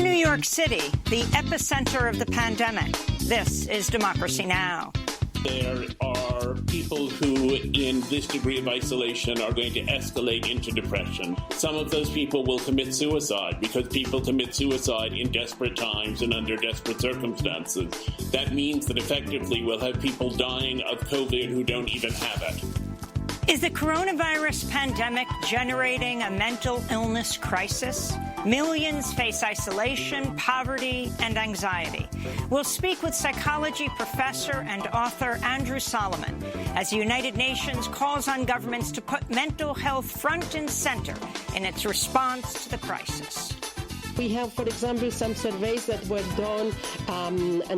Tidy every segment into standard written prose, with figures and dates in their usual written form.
New York City, the epicenter of the pandemic, this is Democracy Now! There are people who, in this degree of isolation, are going to escalate into depression. Some of those people will commit suicide because people commit suicide in desperate times and under desperate circumstances. That means that effectively we'll have people dying of COVID who don't even have it. Is the coronavirus pandemic generating a mental illness crisis? Millions face isolation, poverty, and anxiety. We'll speak with psychology professor and author Andrew Solomon as the United Nations calls on governments to put mental health front and center in its response to the crisis. We have, for example, some surveys that were done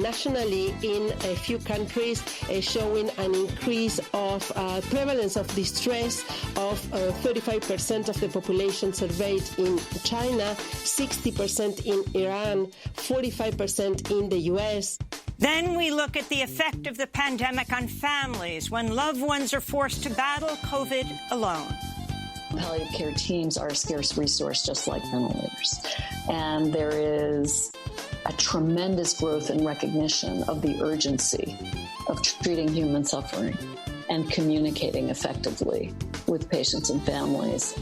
nationally in a few countries showing an increase of prevalence of distress of 35% of the population surveyed in China, 60% in Iran, 45% in the U.S. Then we look at the effect of the pandemic on families when loved ones are forced to battle COVID alone. Palliative care teams are a scarce resource, just like ventilators. And there is a tremendous growth in recognition of the urgency of treating human suffering and communicating effectively with patients and families.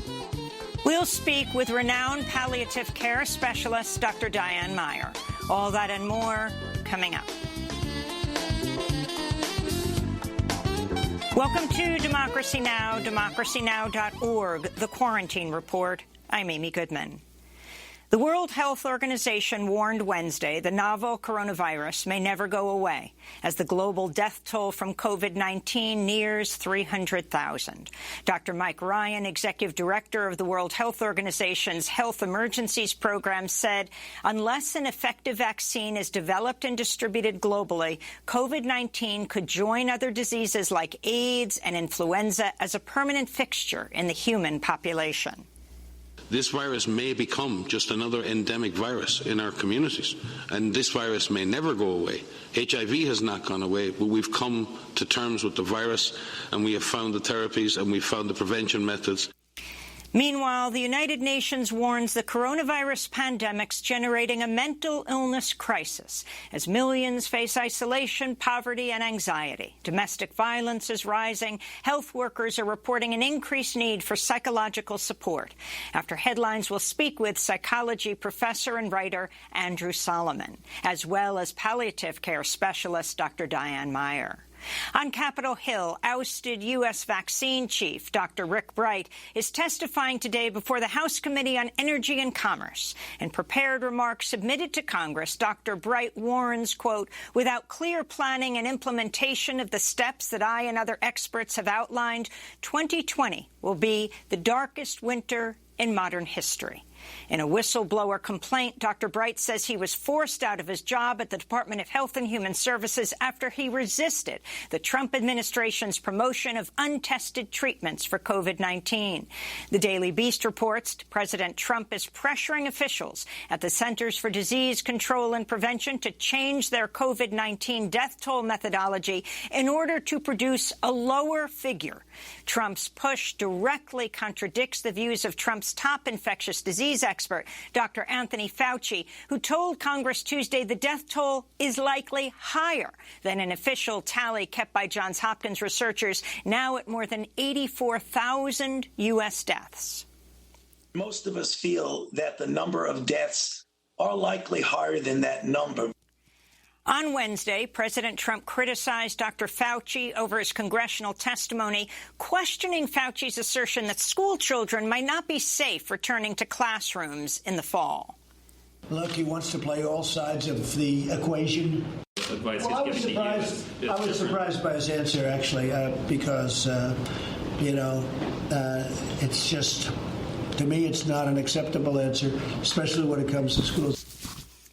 We'll speak with renowned palliative care specialist, Dr. Diane Meyer. All that and more coming up. Welcome to Democracy Now!, democracynow.org, The Quarantine Report. I'm Amy Goodman. The World Health Organization warned Wednesday the novel coronavirus may never go away as the global death toll from COVID-19 nears 300,000. Dr. Mike Ryan, executive director of the World Health Organization's Health Emergencies Program, said unless an effective vaccine is developed and distributed globally, COVID-19 could join other diseases like AIDS and influenza as a permanent fixture in the human population. This virus may become just another endemic virus in our communities, and this virus may never go away. HIV has not gone away, but we've come to terms with the virus, and we have found the therapies and we've found the prevention methods. Meanwhile, the United Nations warns the coronavirus pandemic's generating a mental illness crisis as millions face isolation, poverty, and anxiety. Domestic violence is rising. Health workers are reporting an increased need for psychological support. After headlines, we'll speak with psychology professor and writer Andrew Solomon, as well as palliative care specialist Dr. Diane Meyer. On Capitol Hill, ousted U.S. vaccine chief Dr. Rick Bright is testifying today before the House Committee on Energy and Commerce. In prepared remarks submitted to Congress, Dr. Bright warns, quote, without clear planning and implementation of the steps that I and other experts have outlined, 2020 will be the darkest winter in modern history. In a whistleblower complaint, Dr. Bright says he was forced out of his job at the Department of Health and Human Services after he resisted the Trump administration's promotion of untested treatments for COVID-19. The Daily Beast reports President Trump is pressuring officials at the Centers for Disease Control and Prevention to change their COVID-19 death toll methodology in order to produce a lower figure. Trump's push directly contradicts the views of Trump's top infectious disease expert, Dr. Anthony Fauci, who told Congress Tuesday the death toll is likely higher than an official tally kept by Johns Hopkins researchers, now at more than 84,000 U.S. deaths. Most of us feel that the number of deaths are likely higher than that number. On Wednesday, President Trump criticized Dr. Fauci over his congressional testimony, questioning Fauci's assertion that school children might not be safe returning to classrooms in the fall. Look, he wants to play all sides of the equation. Well, I was surprised by his answer, actually, because, it's just, to me, it's not an acceptable answer, especially when it comes to schools.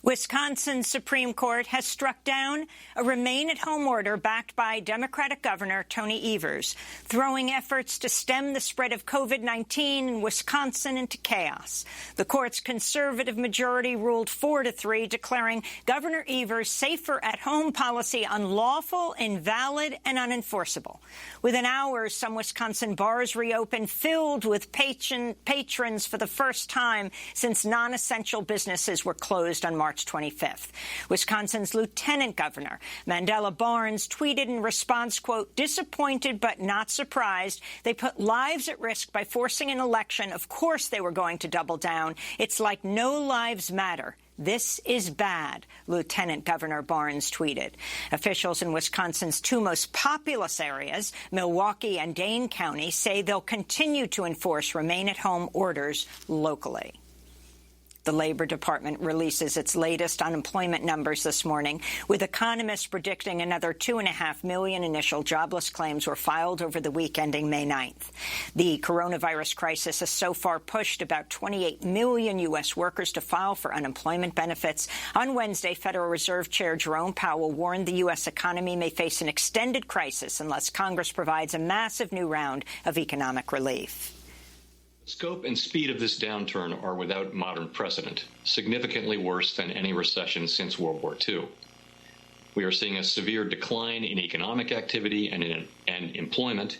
Wisconsin's Supreme Court has struck down a remain-at-home order backed by Democratic Governor Tony Evers, throwing efforts to stem the spread of COVID-19 in Wisconsin into chaos. The court's conservative majority ruled 4-3, declaring Governor Evers' safer-at-home policy unlawful, invalid, and unenforceable. Within hours, some Wisconsin bars reopened, filled with patrons for the first time since non-essential businesses were closed on March 25th. Wisconsin's Lieutenant Governor Mandela Barnes tweeted in response, quote, "Disappointed but not surprised. They put lives at risk by forcing an election. Of course they were going to double down. It's like no lives matter. This is bad," Lieutenant Governor Barnes tweeted. Officials in Wisconsin's two most populous areas, Milwaukee and Dane County, say they'll continue to enforce remain-at-home orders locally. The Labor Department releases its latest unemployment numbers this morning, with economists predicting another 2.5 million initial jobless claims were filed over the week ending May 9th. The coronavirus crisis has so far pushed about 28 million U.S. workers to file for unemployment benefits. On Wednesday, Federal Reserve Chair Jerome Powell warned the U.S. economy may face an extended crisis unless Congress provides a massive new round of economic relief. The scope and speed of this downturn are without modern precedent, significantly worse than any recession since World War II. We are seeing a severe decline in economic activity and employment,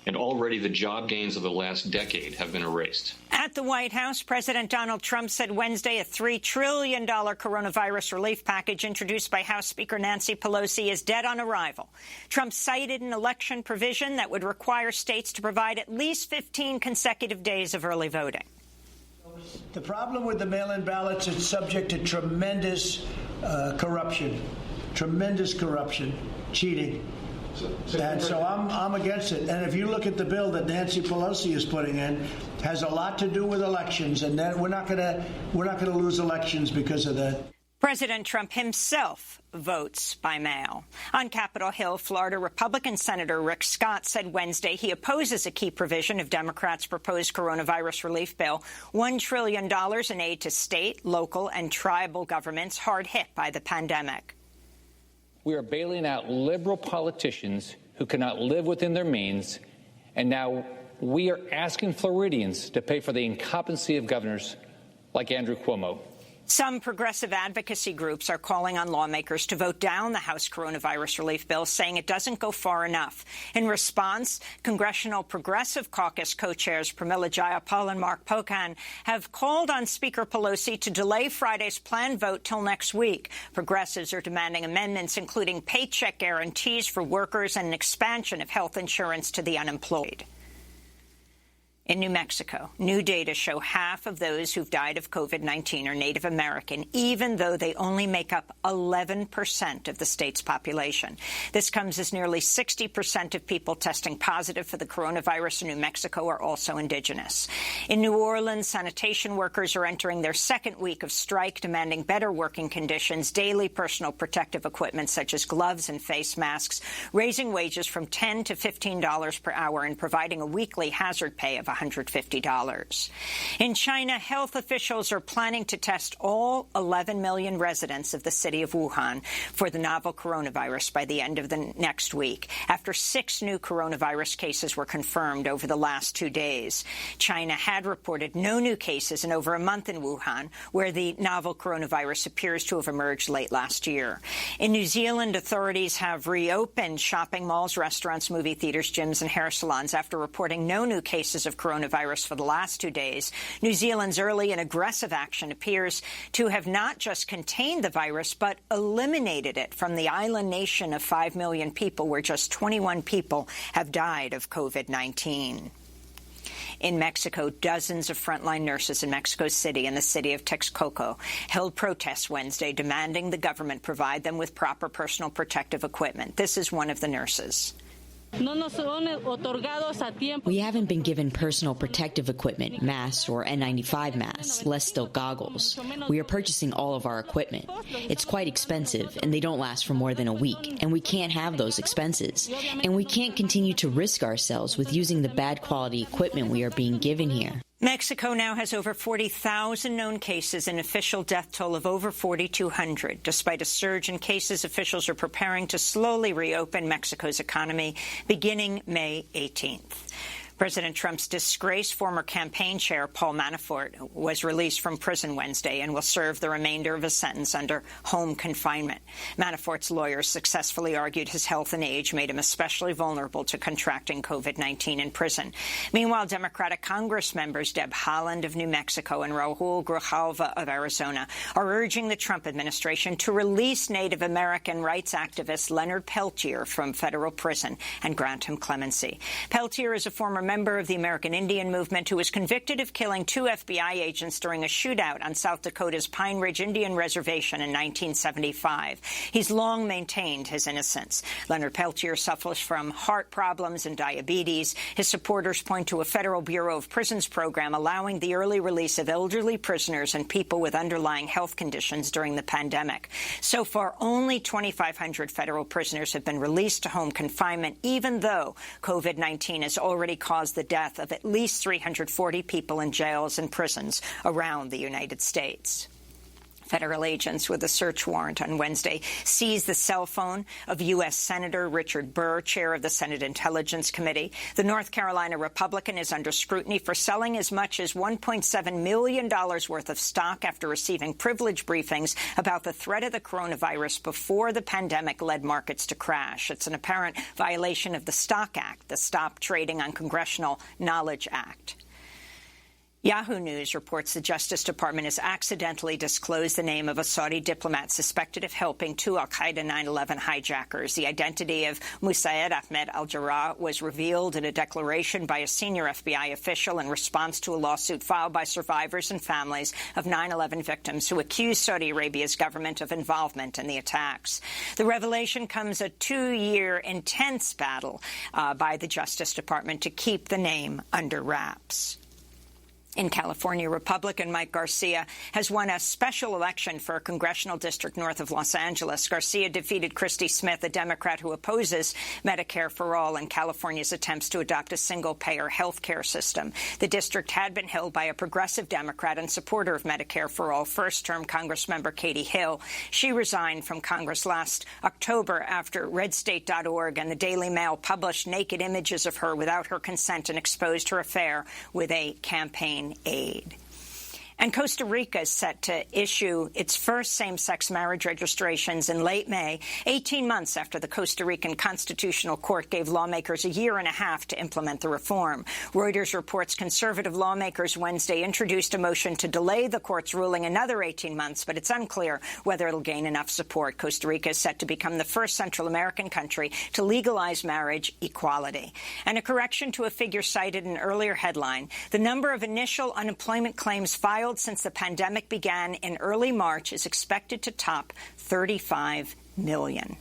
and already the job gains of the last decade have been erased. At the White House, President Donald Trump said Wednesday a $3 trillion coronavirus relief package introduced by House Speaker Nancy Pelosi is dead on arrival. Trump cited an election provision that would require states to provide at least 15 consecutive days of early voting. The problem with the mail-in ballots, it's subject to tremendous corruption, cheating. And so I'm against it. And if you look at the bill that Nancy Pelosi is putting in, has a lot to do with elections, and that we're not going to lose elections because of that. President Trump himself votes by mail. On Capitol Hill, Florida Republican Senator Rick Scott said Wednesday he opposes a key provision of Democrats' proposed coronavirus relief bill, $1 trillion in aid to state, local, and tribal governments hard hit by the pandemic. We are bailing out liberal politicians who cannot live within their means, and now we are asking Floridians to pay for the incompetency of governors like Andrew Cuomo. Some progressive advocacy groups are calling on lawmakers to vote down the House coronavirus relief bill, saying it doesn't go far enough. In response, Congressional Progressive Caucus co-chairs Pramila Jayapal and Mark Pocan have called on Speaker Pelosi to delay Friday's planned vote till next week. Progressives are demanding amendments, including paycheck guarantees for workers and an expansion of health insurance to the unemployed. In New Mexico, new data show half of those who've died of COVID-19 are Native American, even though they only make up 11% of the state's population. This comes as nearly 60% of people testing positive for the coronavirus in New Mexico are also indigenous. In New Orleans, sanitation workers are entering their second week of strike, demanding better working conditions, daily personal protective equipment such as gloves and face masks, raising wages from $10 to $15 per hour, and providing a weekly hazard pay of $150. In China, health officials are planning to test all 11 million residents of the city of Wuhan for the novel coronavirus by the end of the next week, after 6 new coronavirus cases were confirmed over the last 2 days. China had reported no new cases in over a month in Wuhan, where the novel coronavirus appears to have emerged late last year. In New Zealand, authorities have reopened shopping malls, restaurants, movie theaters, gyms, and hair salons after reporting no new cases of coronavirus for the last 2 days. New Zealand's early and aggressive action appears to have not just contained the virus, but eliminated it from the island nation of 5 million people, where just 21 people have died of COVID-19. In Mexico, dozens of frontline nurses in Mexico City and the city of Texcoco held protests Wednesday, demanding the government provide them with proper personal protective equipment. This is one of the nurses. We haven't been given personal protective equipment, masks or N95 masks, less still goggles. We are purchasing all of our equipment. It's quite expensive, and they don't last for more than a week, and we can't have those expenses. And we can't continue to risk ourselves with using the bad quality equipment we are being given here. Mexico now has over 40,000 known cases, an official death toll of over 4,200. Despite a surge in cases, officials are preparing to slowly reopen Mexico's economy beginning May 18th. President Trump's disgraced former campaign chair, Paul Manafort, was released from prison Wednesday and will serve the remainder of his sentence under home confinement. Manafort's lawyers successfully argued his health and age made him especially vulnerable to contracting COVID-19 in prison. Meanwhile, Democratic Congress members Deb Haaland of New Mexico and Raul Grijalva of Arizona are urging the Trump administration to release Native American rights activist Leonard Peltier from federal prison and grant him clemency. Peltier is a former member of the American Indian Movement who was convicted of killing 2 FBI agents during a shootout on South Dakota's Pine Ridge Indian Reservation in 1975. He's long maintained his innocence. Leonard Peltier suffers from heart problems and diabetes. His supporters point to a Federal Bureau of Prisons program allowing the early release of elderly prisoners and people with underlying health conditions during the pandemic. So far, only 2,500 federal prisoners have been released to home confinement, even though COVID-19 has already caused the death of at least 340 people in jails and prisons around the United States. Federal agents with a search warrant on Wednesday seized the cell phone of U.S. Senator Richard Burr, chair of the Senate Intelligence Committee. The North Carolina Republican is under scrutiny for selling as much as $1.7 million worth of stock after receiving privileged briefings about the threat of the coronavirus before the pandemic led markets to crash. It's an apparent violation of the Stock Act, the Stop Trading on Congressional Knowledge Act. Yahoo News reports the Justice Department has accidentally disclosed the name of a Saudi diplomat suspected of helping 2 al-Qaeda 9/11 hijackers. The identity of Musaid Ahmed al-Jarrah was revealed in a declaration by a senior FBI official in response to a lawsuit filed by survivors and families of 9/11 victims who accused Saudi Arabia's government of involvement in the attacks. The revelation comes a 2-year intense battle by the Justice Department to keep the name under wraps. In California, Republican Mike Garcia has won a special election for a congressional district north of Los Angeles. Garcia defeated Christy Smith, a Democrat who opposes Medicare for All and California's attempts to adopt a single-payer health care system. The district had been held by a progressive Democrat and supporter of Medicare for All, first-term Congressmember Katie Hill. She resigned from Congress last October after RedState.org and the Daily Mail published naked images of her without her consent and exposed her affair with a campaign aide. And Costa Rica is set to issue its first same-sex marriage registrations in late May, 18 months after the Costa Rican Constitutional Court gave lawmakers a year and a half to implement the reform. Reuters reports conservative lawmakers Wednesday introduced a motion to delay the court's ruling another 18 months, but it's unclear whether it'll gain enough support. Costa Rica is set to become the first Central American country to legalize marriage equality. And a correction to a figure cited in an earlier headline, the number of initial unemployment claims filed since the pandemic began in early March is expected to top 35 million.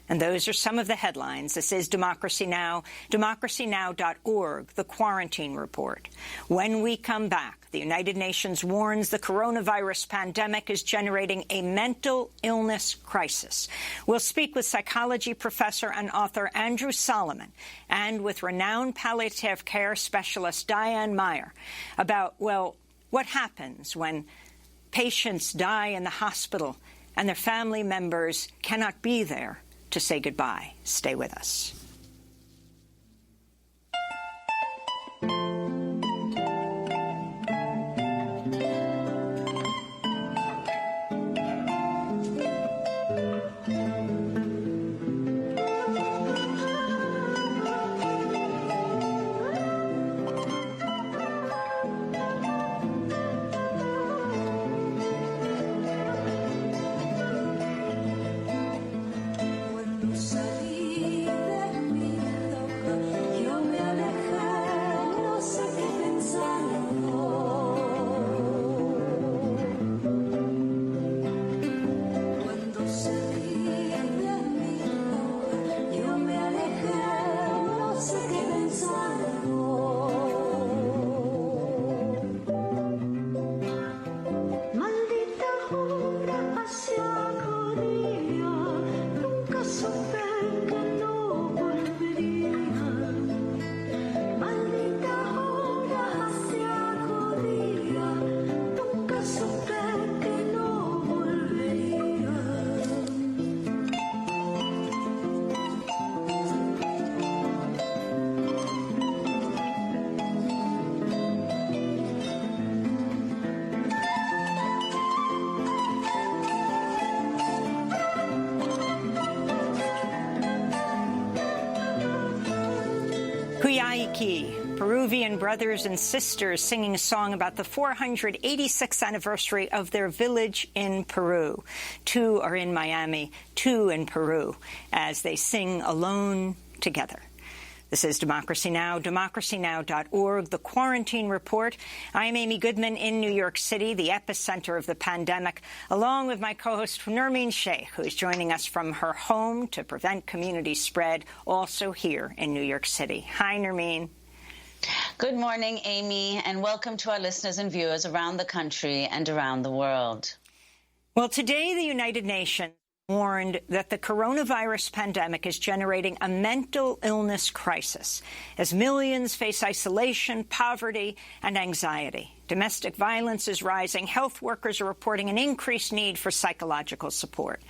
And those are some of the headlines. This is Democracy Now!, democracynow.org, the Quarantine Report. When we come back, the United Nations warns the coronavirus pandemic is generating a mental illness crisis. We'll speak with psychology professor and author Andrew Solomon and with renowned palliative care specialist Diane Meyer about, well, what happens when patients die in the hospital and their family members cannot be there to say goodbye. Stay with us. Salí de Huayqui, Peruvian brothers and sisters singing a song about the 486th anniversary of their village in Peru. 2 are in Miami, 2 in Peru, as they sing alone together. This is Democracy Now!, democracynow.org, the Quarantine Report. I'm Amy Goodman in New York City, the epicenter of the pandemic, along with my co-host Nermeen Sheikh, who is joining us from her home to prevent community spread, also here in New York City. Hi, Nermeen. Good morning, Amy, and welcome to our listeners and viewers around the country and around the world. Well, today the United Nations warned that the coronavirus pandemic is generating a mental illness crisis as millions face isolation, poverty, and anxiety. Domestic violence is rising. Health workers are reporting an increased need for psychological support.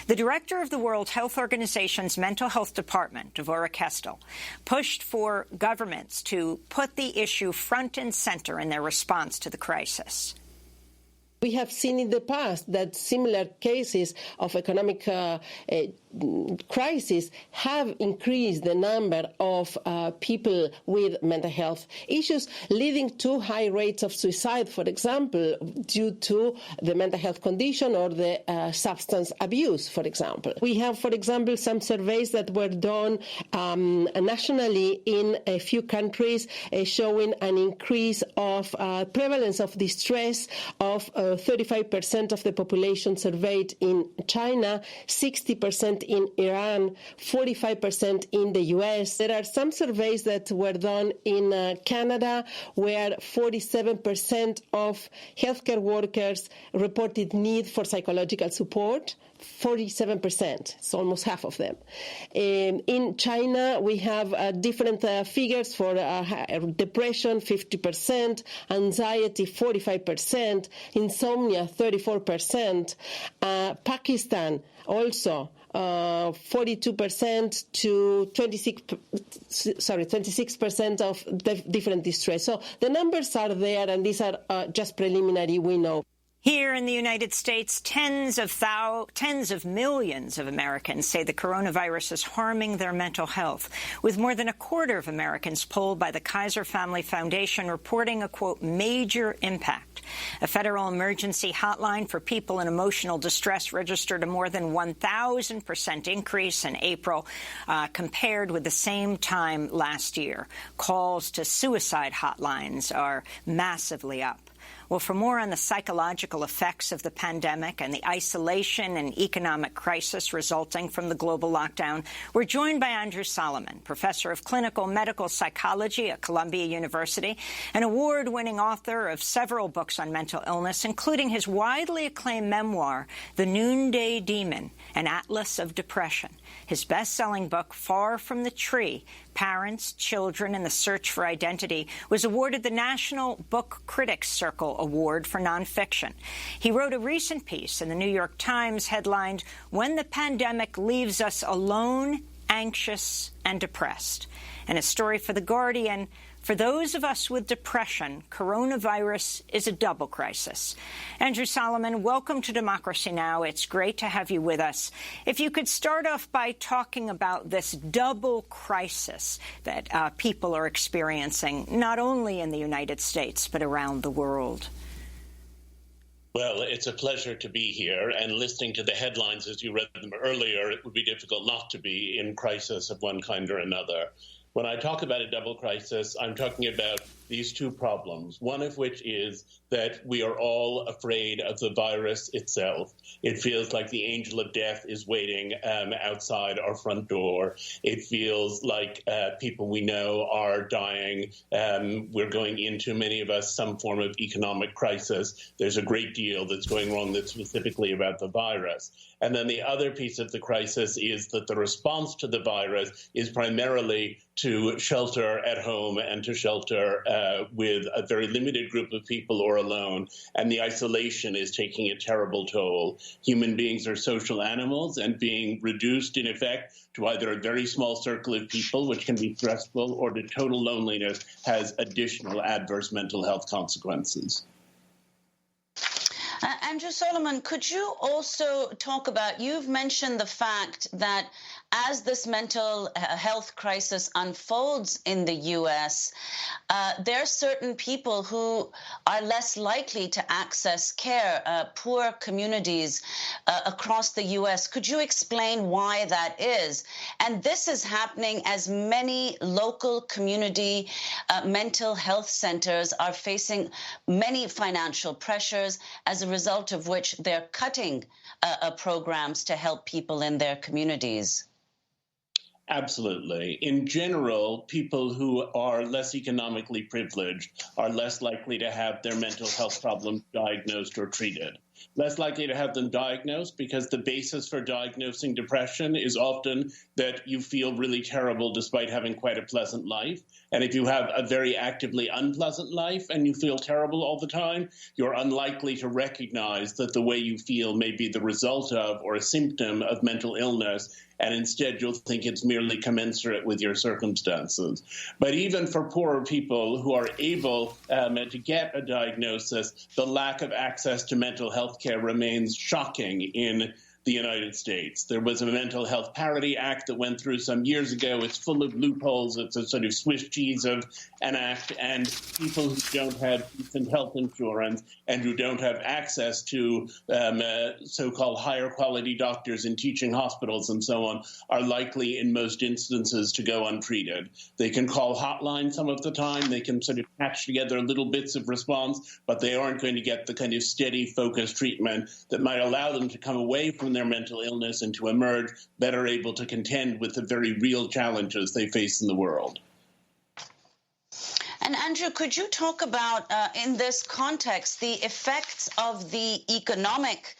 The director of the World Health Organization's Mental Health Department, Devorah Kestel, pushed for governments to put the issue front and center in their response to the crisis. We have seen in the past that similar cases of economic crisis have increased the number of people with mental health issues, leading to high rates of suicide, for example, due to the mental health condition or the substance abuse, for example. We have, for example, some surveys that were done nationally in a few countries showing an increase of prevalence of distress of 35% of the population surveyed in China, 60% in Iran, 45% in the U.S. There are some surveys that were done in Canada where 47% of healthcare workers reported need for psychological support. 47%, it's almost half of them. In China, we have different figures for depression, 50%, anxiety, 45%, insomnia, 34%. Pakistan also 42% to 26% of different distress. So the numbers are there, and these are just preliminary, we know. Here in the United States, tens of millions of Americans say the coronavirus is harming their mental health, with more than a quarter of Americans polled by the Kaiser Family Foundation reporting a, quote, major impact. A federal emergency hotline for people in emotional distress registered a more than 1,000% increase in April compared with the same time last year. Calls to suicide hotlines are massively up. Well, for more on the psychological effects of the pandemic and the isolation and economic crisis resulting from the global lockdown, we're joined by Andrew Solomon, professor of clinical medical psychology at Columbia University, an award-winning author of several books on mental illness, including his widely acclaimed memoir, The Noonday Demon, an Atlas of Depression. His best-selling book, Far from the Tree, Parents, Children, and the Search for Identity, was awarded the National Book Critics Circle Award for Nonfiction. He wrote a recent piece in the New York Times headlined, When the Pandemic Leaves Us Alone, Anxious, and Depressed, and a story for The Guardian, For those of us with depression, coronavirus is a double crisis. Andrew Solomon, welcome to Democracy Now! It's great to have you with us. If you could start off by talking about this double crisis that people are experiencing, not only in the United States, but around the world. Well, it's a pleasure to be here, and listening to the headlines as you read them earlier, it would be difficult not to be in crisis of one kind or another. When I talk about a double crisis, I'm talking about these two problems, one of which is that we are all afraid of the virus itself. It feels like the angel of death is waiting outside our front door. It feels like people we know are dying. We're going into, many of us, some form of economic crisis. There's a great deal that's going wrong that's specifically about the virus. And then the other piece of the crisis is that the response to the virus is primarily to shelter at home and to shelter with a very limited group of people or alone. And the isolation is taking a terrible toll. Human beings are social animals, and being reduced, in effect, to either a very small circle of people, which can be stressful, or to total loneliness has additional adverse mental health consequences. Andrew Solomon, could you also talk about, you've mentioned the fact that as this mental health crisis unfolds in the U.S., there are certain people who are less likely to access care, poor communities across the U.S. Could you explain why that is? And this is happening as many local community mental health centers are facing many financial pressures, as a result of which they're cutting programs to help people in their communities. Absolutely. In general, people who are less economically privileged are less likely to have their mental health problems diagnosed or treated. Less likely to have them diagnosed because the basis for diagnosing depression is often that you feel really terrible despite having quite a pleasant life. And if you have a very actively unpleasant life and you feel terrible all the time, you're unlikely to recognize that the way you feel may be the result of or a symptom of mental illness, and instead you'll think it's merely commensurate with your circumstances. But even for poorer people who are able to get a diagnosis, the lack of access to mental health care remains shocking in the United States. There was a Mental Health Parity Act that went through some years ago. It's full of loopholes. It's a sort of Swiss cheese of an act, and people who don't have decent health insurance and who don't have access to so-called higher quality doctors in teaching hospitals and so on are likely in most instances to go untreated. They can call hotlines some of the time. They can sort of patch together little bits of response, but they aren't going to get the kind of steady, focused treatment that might allow them to come away from their mental illness and to emerge better able to contend with the very real challenges they face in the world. And Andrew, could you talk about, in this context, the effects of the economic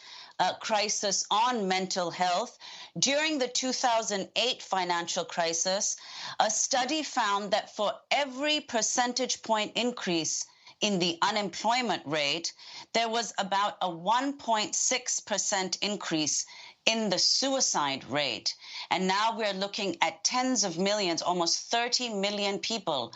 crisis on mental health? During the 2008 financial crisis, a study found that for every percentage point increase in the unemployment rate, there was about a 1.6% increase in the suicide rate. And now we're looking at tens of millions, almost 30 million people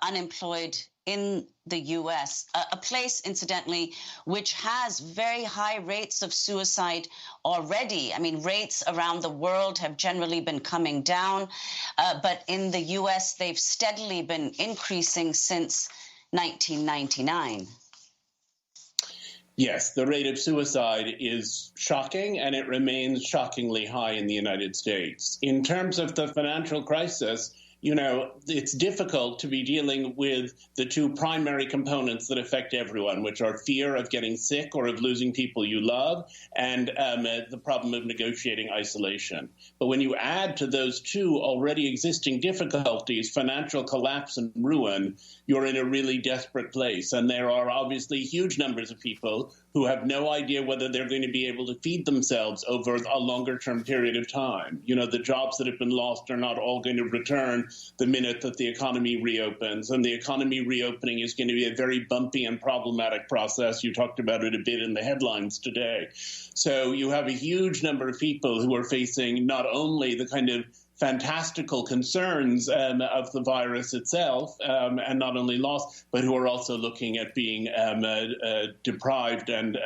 unemployed in the U.S., a place, incidentally, which has very high rates of suicide already. I mean, rates around the world have generally been coming down, but in the U.S., they've steadily been increasing since 1999. Yes, the rate of suicide is shocking, and it remains shockingly high in the United States. In terms of the financial crisis, you know, it's difficult to be dealing with the two primary components that affect everyone, which are fear of getting sick or of losing people you love, and the problem of negotiating isolation. But when you add to those two already existing difficulties, financial collapse and ruin, you're in a really desperate place. And there are obviously huge numbers of people who have no idea whether they're going to be able to feed themselves over a longer-term period of time. You know, the jobs that have been lost are not all going to return the minute that the economy reopens. And the economy reopening is going to be a very bumpy and problematic process. You talked about it a bit in the headlines today. So you have a huge number of people who are facing not only the kind of fantastical concerns of the virus itself, and not only lost, but who are also looking at being deprived and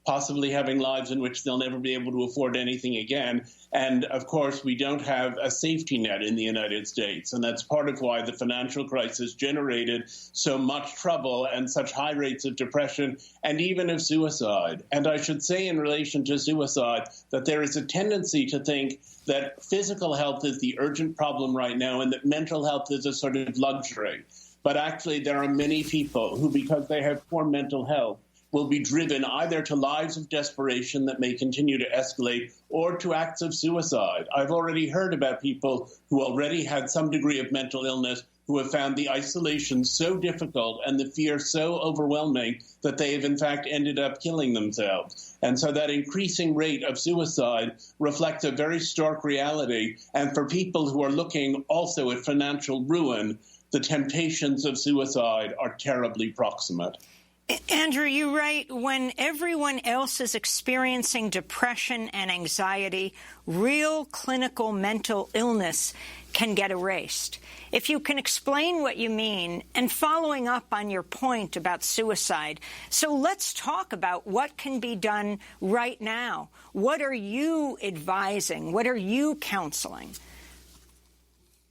possibly having lives in which they'll never be able to afford anything again. And, of course, we don't have a safety net in the United States. And that's part of why the financial crisis generated so much trouble and such high rates of depression and even of suicide. And I should say in relation to suicide that there is a tendency to think that physical health is the urgent problem right now and that mental health is a sort of luxury. But actually, there are many people who, because they have poor mental health, will be driven either to lives of desperation that may continue to escalate or to acts of suicide. I've already heard about people who already had some degree of mental illness who have found the isolation so difficult and the fear so overwhelming that they have in fact ended up killing themselves. And so that increasing rate of suicide reflects a very stark reality. And for people who are looking also at financial ruin, the temptations of suicide are terribly proximate. Andrew, you write, when everyone else is experiencing depression and anxiety, real clinical mental illness can get erased. If you can explain what you mean, and following up on your point about suicide, so let's talk about what can be done right now. What are you advising? What are you counseling?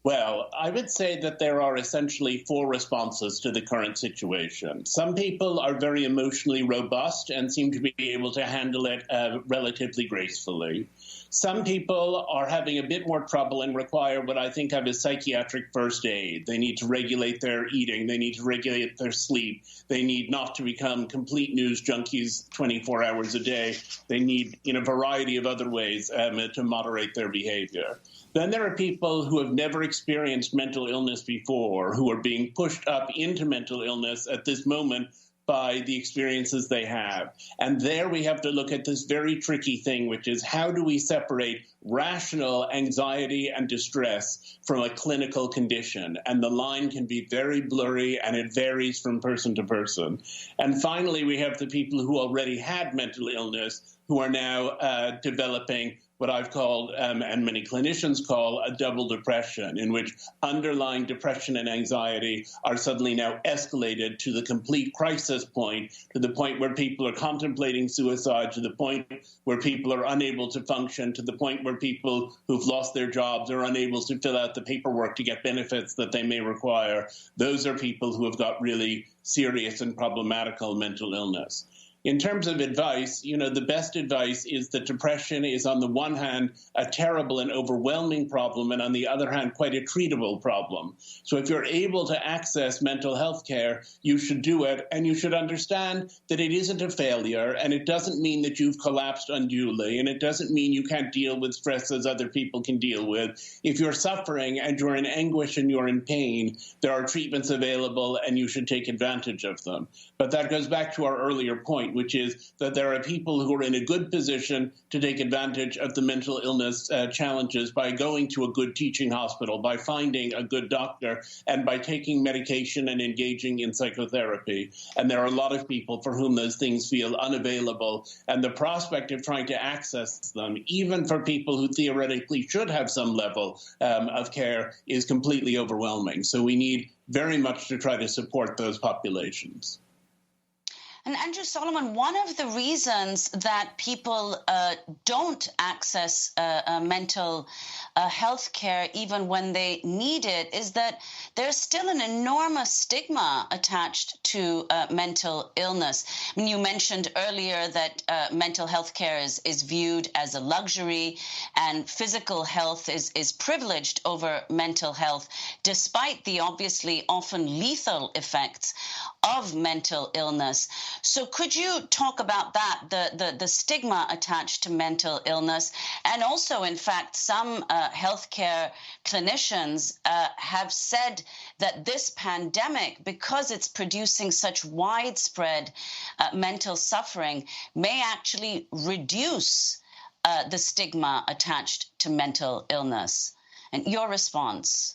Well, I would say that there are essentially four responses to the current situation. Some people are very emotionally robust and seem to be able to handle it relatively gracefully. Some people are having a bit more trouble and require what I think of as psychiatric first aid. They need to regulate their eating. They need to regulate their sleep. They need not to become complete news junkies 24 hours a day. They need, in a variety of other ways, to moderate their behavior. Then there are people who have never experienced mental illness before, who are being pushed up into mental illness at this moment by the experiences they have. And there we have to look at this very tricky thing, which is how do we separate rational anxiety and distress from a clinical condition? And the line can be very blurry, and it varies from person to person. And finally, we have the people who already had mental illness who are now developing what I've called, and many clinicians call, a double depression, in which underlying depression and anxiety are suddenly now escalated to the complete crisis point, to the point where people are contemplating suicide, to the point where people are unable to function, to the point where people who've lost their jobs are unable to fill out the paperwork to get benefits that they may require. Those are people who have got really serious and problematical mental illness. In terms of advice, the best advice is that depression is, on the one hand, a terrible and overwhelming problem, and on the other hand, quite a treatable problem. So if you're able to access mental health care, you should do it, and you should understand that it isn't a failure, and it doesn't mean that you've collapsed unduly, and it doesn't mean you can't deal with stress as other people can deal with. If you're suffering and you're in anguish and you're in pain, there are treatments available, and you should take advantage of them. But that goes back to our earlier point, which is that there are people who are in a good position to take advantage of the mental illness challenges by going to a good teaching hospital, by finding a good doctor, and by taking medication and engaging in psychotherapy. And there are a lot of people for whom those things feel unavailable, and the prospect of trying to access them, even for people who theoretically should have some level of care, is completely overwhelming. So we need very much to try to support those populations. And Andrew Solomon, one of the reasons that people don't access mental health care even when they need it is that there's still an enormous stigma attached to mental illness. I mean, you mentioned earlier that mental health care is viewed as a luxury, and physical health is privileged over mental health, despite the obviously often lethal effects of mental illness. So could you talk about that, the stigma attached to mental illness? And also, in fact, some healthcare clinicians have said that this pandemic, because it's producing such widespread mental suffering, may actually reduce the stigma attached to mental illness. And your response?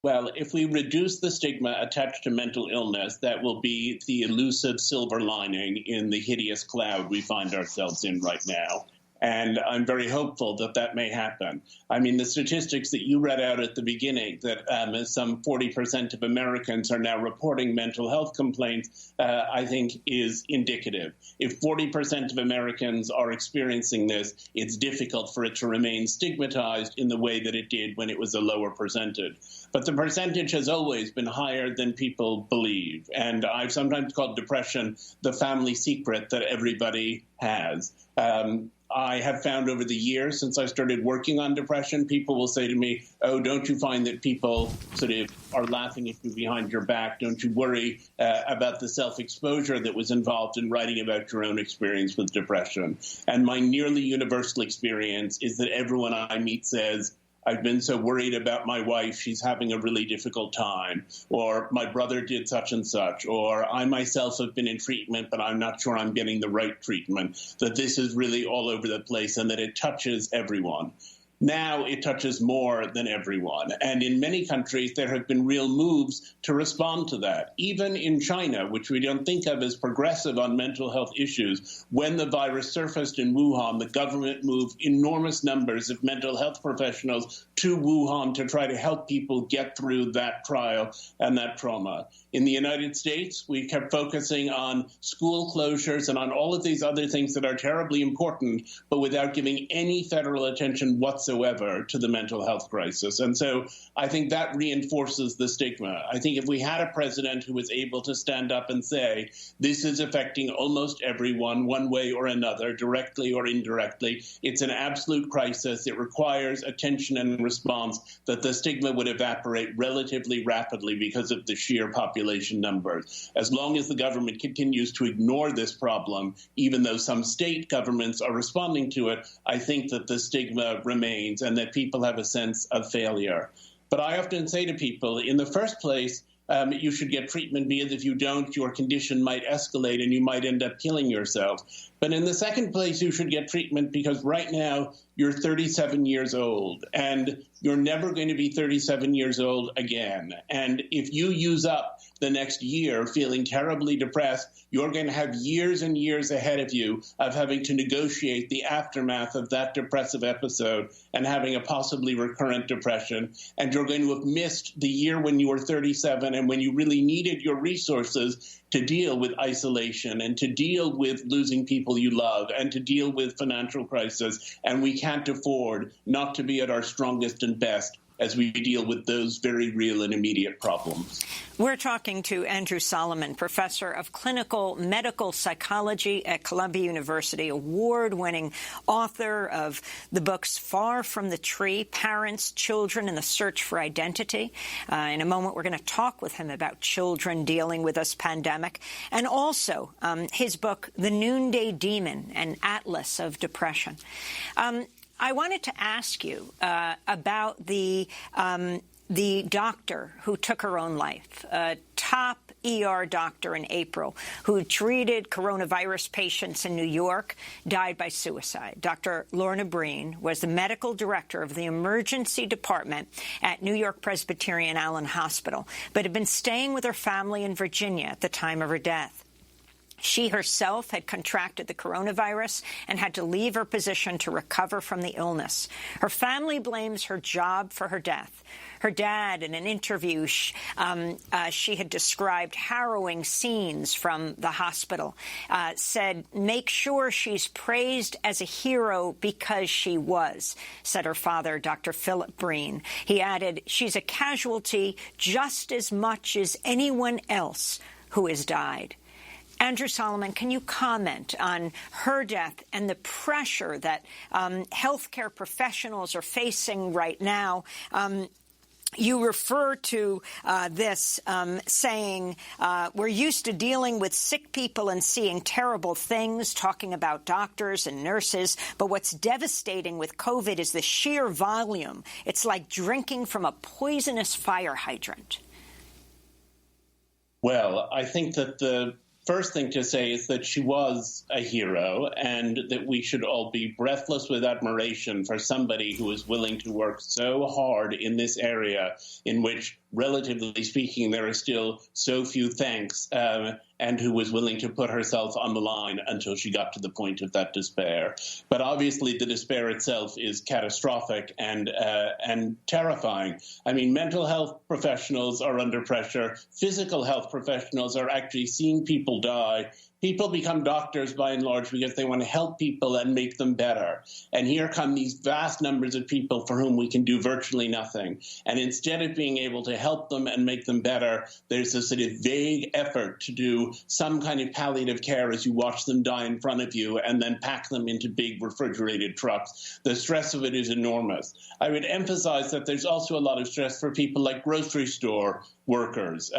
Well, if we reduce the stigma attached to mental illness, that will be the elusive silver lining in the hideous cloud we find ourselves in right now. And I'm very hopeful that that may happen. I mean, the statistics that you read out at the beginning, that some 40% of Americans are now reporting mental health complaints, I think is indicative. If 40% of Americans are experiencing this, it's difficult for it to remain stigmatized in the way that it did when it was a lower percentage. But the percentage has always been higher than people believe. And I've sometimes called depression the family secret that everybody has. I have found over the years, since I started working on depression, people will say to me, oh, don't you find that people sort of are laughing at you behind your back? Don't you worry about the self-exposure that was involved in writing about your own experience with depression? And my nearly universal experience is that everyone I meet says, I've been so worried about my wife, she's having a really difficult time, or my brother did such and such, or I myself have been in treatment, but I'm not sure I'm getting the right treatment, that this is really all over the place and that it touches everyone. Now it touches more than everyone. And in many countries, there have been real moves to respond to that. Even in China, which we don't think of as progressive on mental health issues, when the virus surfaced in Wuhan, the government moved enormous numbers of mental health professionals to Wuhan to try to help people get through that trial and that trauma. In the United States, we kept focusing on school closures and on all of these other things that are terribly important, but without giving any federal attention whatsoever to the mental health crisis. And so I think that reinforces the stigma. I think if we had a president who was able to stand up and say, this is affecting almost everyone one way or another, directly or indirectly, it's an absolute crisis, it requires attention and response, that the stigma would evaporate relatively rapidly because of the sheer population numbers. As long as the government continues to ignore this problem, even though some state governments are responding to it, I think that the stigma remains and that people have a sense of failure. But I often say to people, in the first place, you should get treatment because if you don't, your condition might escalate and you might end up killing yourself. But in the second place, you should get treatment because right now you're 37 years old and you're never going to be 37 years old again. And if you use up the next year feeling terribly depressed, you're going to have years and years ahead of you of having to negotiate the aftermath of that depressive episode and having a possibly recurrent depression. And you're going to have missed the year when you were 37 and when you really needed your resources to deal with isolation and to deal with losing people you love and to deal with financial crisis. And we can't afford not to be at our strongest and best as we deal with those very real and immediate problems. We're talking to Andrew Solomon, professor of clinical medical psychology at Columbia University, award-winning author of the books Far from the Tree, Parents, Children, and the Search for Identity. In a moment, we're going to talk with him about children dealing with this pandemic, and also his book, The Noonday Demon, an Atlas of Depression. I wanted to ask you about the doctor who took her own life, a top ER doctor in April who treated coronavirus patients in New York, died by suicide. Dr. Lorna Breen was the medical director of the emergency department at New York Presbyterian Allen Hospital, but had been staying with her family in Virginia at the time of her death. She herself had contracted the coronavirus and had to leave her position to recover from the illness. Her family blames her job for her death. Her dad, in an interview, she had described harrowing scenes from the hospital, said, "Make sure she's praised as a hero because she was," said her father, Dr. Philip Breen. He added, "She's a casualty just as much as anyone else who has died." Andrew Solomon, can you comment on her death and the pressure that healthcare professionals are facing right now? You refer to this saying, we're used to dealing with sick people and seeing terrible things, talking about doctors and nurses, but what's devastating with COVID is the sheer volume. It's like drinking from a poisonous fire hydrant. Well, I think that the first thing to say is that she was a hero and that we should all be breathless with admiration for somebody who is willing to work so hard in this area in which, relatively speaking, there are still so few thanks, and who was willing to put herself on the line until she got to the point of that despair. But obviously the despair itself is catastrophic and terrifying. I mean, mental health professionals are under pressure. Physical health professionals are actually seeing people die. People become doctors by and large because they want to help people and make them better. And here come these vast numbers of people for whom we can do virtually nothing. And instead of being able to help them and make them better, there's a sort of vague effort to do some kind of palliative care as you watch them die in front of you and then pack them into big refrigerated trucks. The stress of it is enormous. I would emphasize that there's also a lot of stress for people like grocery store workers.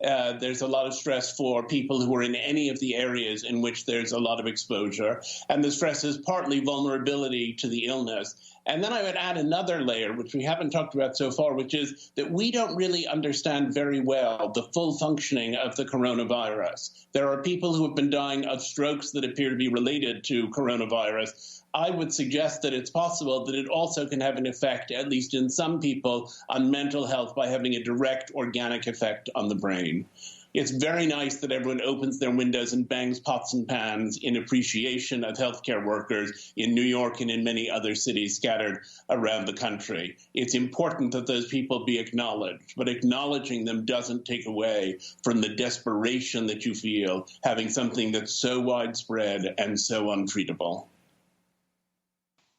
There's a lot of stress for people who are in any of the areas in which there's a lot of exposure. And the stress is partly vulnerability to the illness. And then I would add another layer, which we haven't talked about so far, which is that we don't really understand very well the full functioning of the coronavirus. There are people who have been dying of strokes that appear to be related to coronavirus. I would suggest that it's possible that it also can have an effect, at least in some people, on mental health by having a direct organic effect on the brain. It's very nice that everyone opens their windows and bangs pots and pans in appreciation of healthcare workers in New York and in many other cities scattered around the country. It's important that those people be acknowledged, but acknowledging them doesn't take away from the desperation that you feel having something that's so widespread and so untreatable.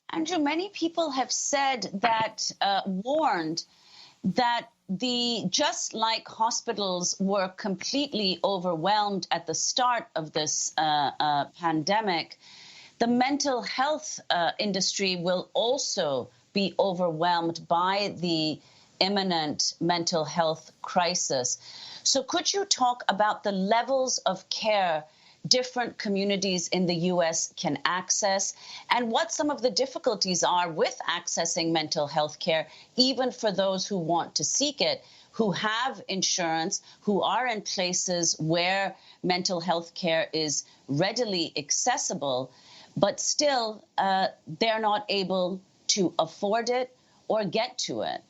Andrew, many people have said that, warned that just like hospitals were completely overwhelmed at the start of this pandemic, the mental health industry will also be overwhelmed by the imminent mental health crisis. So could you talk about the levels of care different communities in the U.S. can access, and what some of the difficulties are with accessing mental health care, even for those who want to seek it, who have insurance, who are in places where mental health care is readily accessible, but still they're not able to afford it or get to it?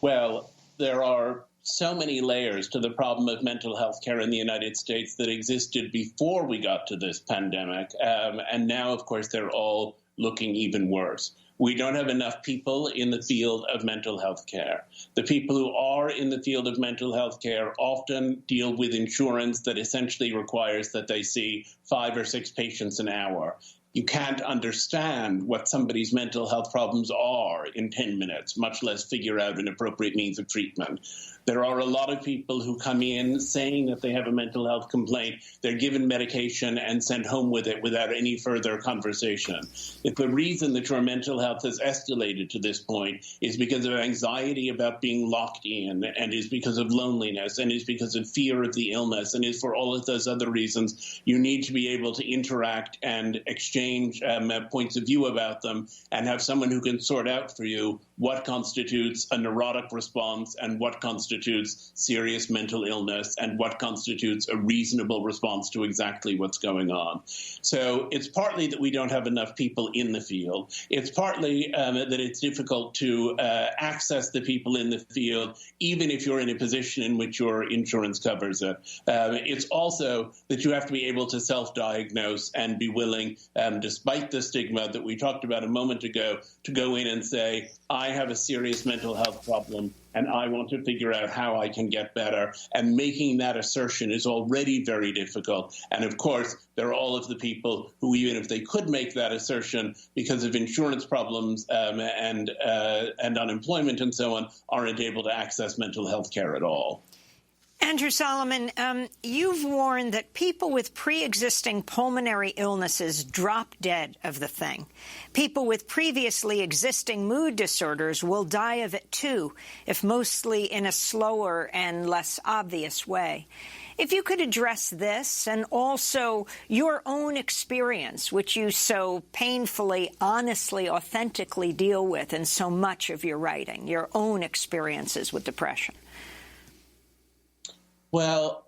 Well, there are so many layers to the problem of mental health care in the United States that existed before we got to this pandemic. And now, of course, they're all looking even worse. We don't have enough people in the field of mental health care. The people who are in the field of mental health care often deal with insurance that essentially requires that they see 5 or 6 patients an hour. You can't understand what somebody's mental health problems are in 10 minutes, much less figure out an appropriate means of treatment. There are a lot of people who come in saying that they have a mental health complaint. They're given medication and sent home with it without any further conversation. If the reason that your mental health has escalated to this point is because of anxiety about being locked in, and is because of loneliness, and is because of fear of the illness, and is for all of those other reasons, you need to be able to interact and exchange points of view about them and have someone who can sort out for you what constitutes a neurotic response and what constitutes serious mental illness and what constitutes a reasonable response to exactly what's going on. So it's partly that we don't have enough people in the field. It's partly that it's difficult to access the people in the field, even if you're in a position in which your insurance covers it. It's also that you have to be able to self-diagnose and be willing, despite the stigma that we talked about a moment ago, to go in and say, I have a serious mental health problem and I want to figure out how I can get better. And making that assertion is already very difficult. And of course, there are all of the people who, even if they could make that assertion because of insurance problems and unemployment and so on, aren't able to access mental health care at all. Andrew Solomon, you've warned that people with pre-existing pulmonary illnesses drop dead of the thing. People with previously existing mood disorders will die of it too, if mostly in a slower and less obvious way. If you could address this and also your own experience, which you so painfully, honestly, authentically deal with in so much of your writing, your own experiences with depression. Well,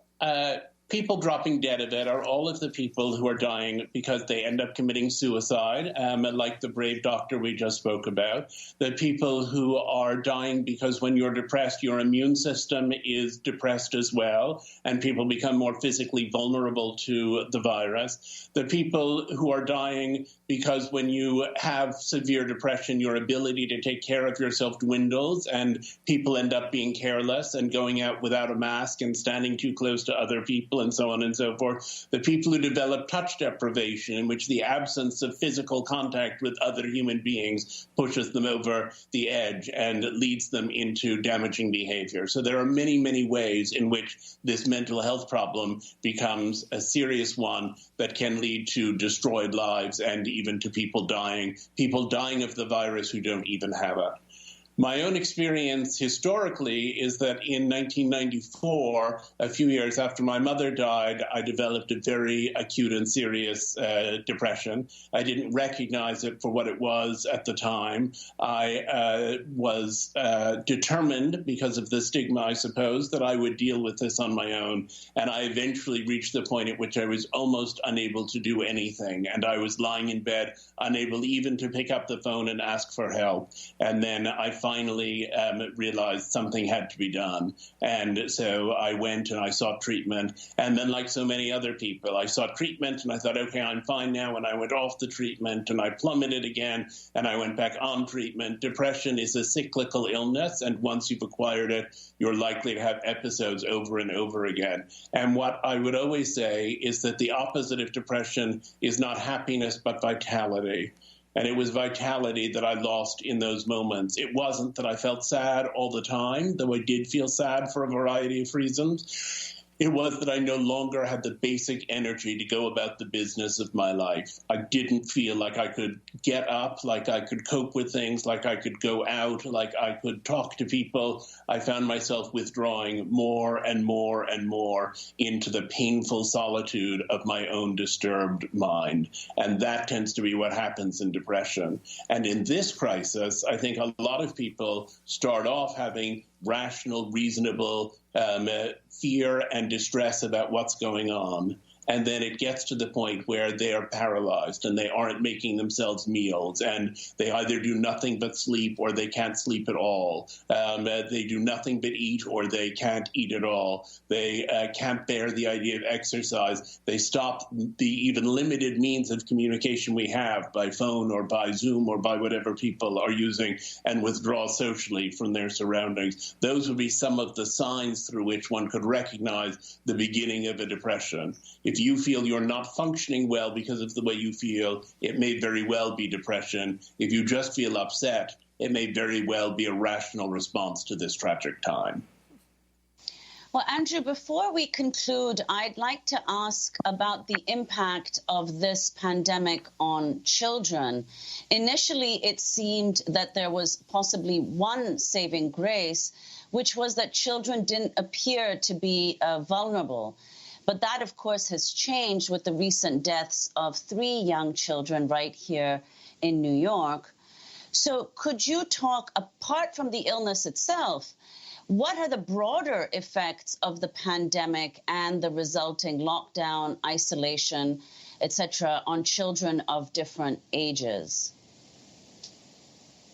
people dropping dead of it are all of the people who are dying because they end up committing suicide, like the brave doctor we just spoke about. The people who are dying because when you're depressed, your immune system is depressed as well, and people become more physically vulnerable to the virus. The people who are dying because when you have severe depression, your ability to take care of yourself dwindles, and people end up being careless and going out without a mask and standing too close to other people, and so on and so forth. The people who develop touch deprivation, in which the absence of physical contact with other human beings pushes them over the edge and leads them into damaging behavior. So there are many, many ways in which this mental health problem becomes a serious one that can lead to destroyed lives and even to people dying of the virus who don't even have it. My own experience historically is that in 1994, a few years after my mother died, I developed a very acute and serious depression. I didn't recognize it for what it was at the time. I was determined, because of the stigma, I suppose, that I would deal with this on my own. And I eventually reached the point at which I was almost unable to do anything. And I was lying in bed, unable even to pick up the phone and ask for help. And then I finally realized something had to be done. And so I went and I sought treatment. And then, like so many other people, I sought treatment and I thought, okay, I'm fine now. And I went off the treatment and I plummeted again and I went back on treatment. Depression is a cyclical illness. And once you've acquired it, you're likely to have episodes over and over again. And what I would always say is that the opposite of depression is not happiness, but vitality. And it was vitality that I lost in those moments. It wasn't that I felt sad all the time, though I did feel sad for a variety of reasons. It was that I no longer had the basic energy to go about the business of my life. I didn't feel like I could get up, like I could cope with things, like I could go out, like I could talk to people. I found myself withdrawing more and more and more into the painful solitude of my own disturbed mind. And that tends to be what happens in depression. And in this crisis, I think a lot of people start off having rational, reasonable fear and distress about what's going on. And then it gets to the point where they are paralyzed and they aren't making themselves meals and they either do nothing but sleep or they can't sleep at all. They do nothing but eat or they can't eat at all. They can't bear the idea of exercise. They stop the even limited means of communication we have by phone or by Zoom or by whatever people are using and withdraw socially from their surroundings. Those would be some of the signs through which one could recognize the beginning of a depression. If you feel you're not functioning well because of the way you feel, it may very well be depression. If you just feel upset, it may very well be a rational response to this tragic time. Well, Andrew, before we conclude, I'd like to ask about the impact of this pandemic on children. Initially, it seemed that there was possibly one saving grace, which was that children didn't appear to be vulnerable. But that, of course, has changed with the recent deaths of 3 young children right here in New York. So could you talk, apart from the illness itself, what are the broader effects of the pandemic and the resulting lockdown, isolation, etc., on children of different ages?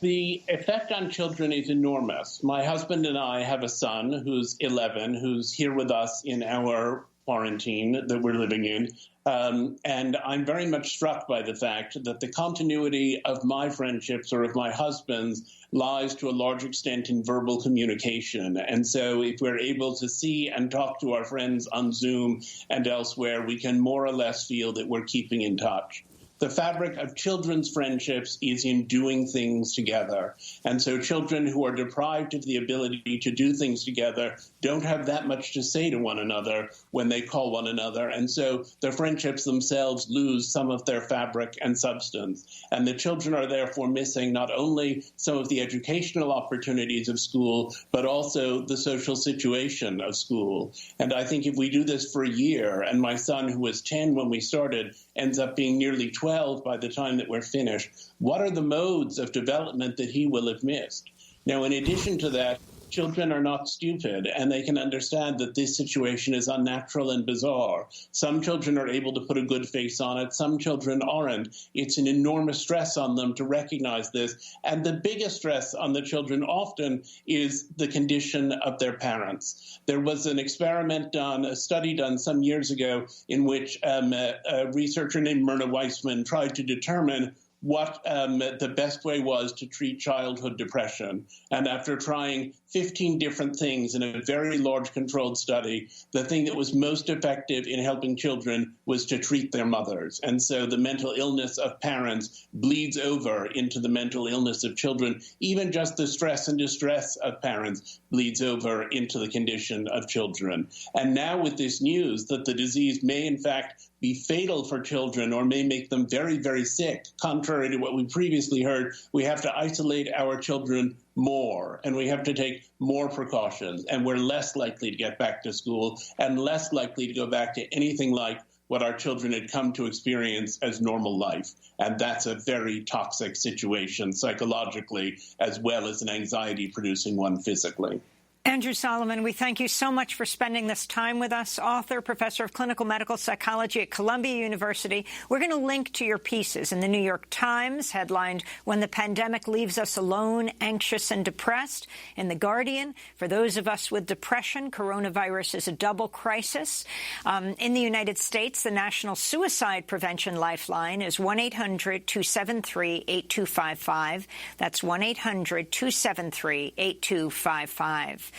The effect on children is enormous. My husband and I have a son who's 11, who's here with us in our quarantine that we're living in. And I'm very much struck by the fact that the continuity of my friendships or of my husband's lies to a large extent in verbal communication. And so if we're able to see and talk to our friends on Zoom and elsewhere, we can more or less feel that we're keeping in touch. The fabric of children's friendships is in doing things together. And so children who are deprived of the ability to do things together don't have that much to say to one another when they call one another. And so their friendships themselves lose some of their fabric and substance. And the children are therefore missing not only some of the educational opportunities of school, but also the social situation of school. And I think if we do this for a year, and my son, who was 10 when we started, ends up being nearly 12 by the time that we're finished, what are the modes of development that he will have missed? Now, in addition to that, children are not stupid, and they can understand that this situation is unnatural and bizarre. Some children are able to put a good face on it. Some children aren't. It's an enormous stress on them to recognize this. And the biggest stress on the children often is the condition of their parents. There was an experiment done, a study done some years ago, in which a researcher named Myrna Weissman tried to determine what the best way was to treat childhood depression. And after trying 15 different things in a very large controlled study, the thing that was most effective in helping children was to treat their mothers. And so the mental illness of parents bleeds over into the mental illness of children. Even just the stress and distress of parents bleeds over into the condition of children. And now with this news that the disease may in fact be fatal for children or may make them very, very sick. Contrary to what we previously heard, we have to isolate our children more, and we have to take more precautions, and we're less likely to get back to school and less likely to go back to anything like what our children had come to experience as normal life. And that's a very toxic situation psychologically, as well as an anxiety-producing one physically. Andrew Solomon, we thank you so much for spending this time with us. Author, professor of clinical medical psychology at Columbia University. We're going to link to your pieces in the New York Times, headlined, "When the Pandemic Leaves Us Alone, Anxious and Depressed." In The Guardian, "For those of us with depression, coronavirus is a double crisis." In the United States, the National Suicide Prevention Lifeline is 1-800-273-8255. That's 1-800-273-8255.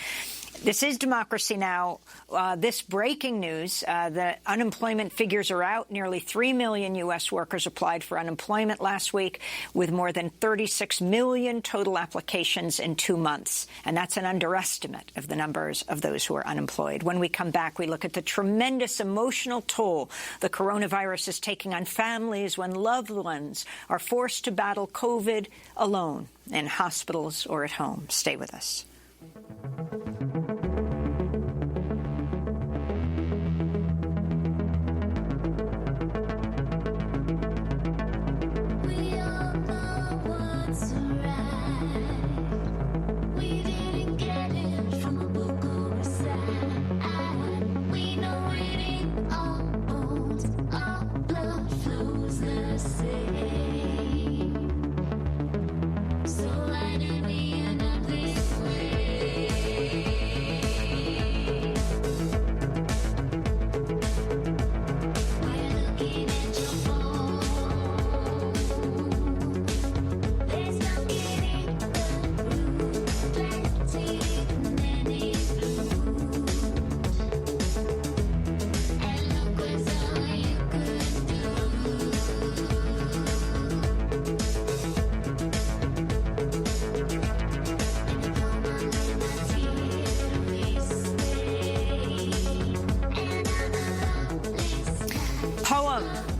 This is Democracy Now! This breaking news, the unemployment figures are out. Nearly 3 million U.S. workers applied for unemployment last week, with more than 36 million total applications in 2 months. And that's an underestimate of the numbers of those who are unemployed. When we come back, we look at the tremendous emotional toll the coronavirus is taking on families when loved ones are forced to battle COVID alone in hospitals or at home. Stay with us.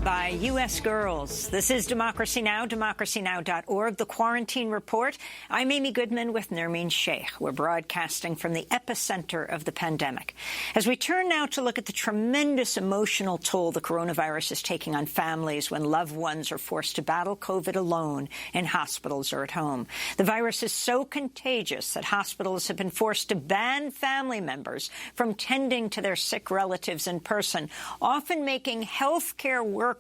By U.S. Girls. This is Democracy Now!, democracynow.org, The Quarantine Report. I'm Amy Goodman with Nermeen Sheikh. We're broadcasting from the epicenter of the pandemic. As we turn now to look at the tremendous emotional toll the coronavirus is taking on families when loved ones are forced to battle COVID alone in hospitals or at home. The virus is so contagious that hospitals have been forced to ban family members from tending to their sick relatives in person, often making healthcare workers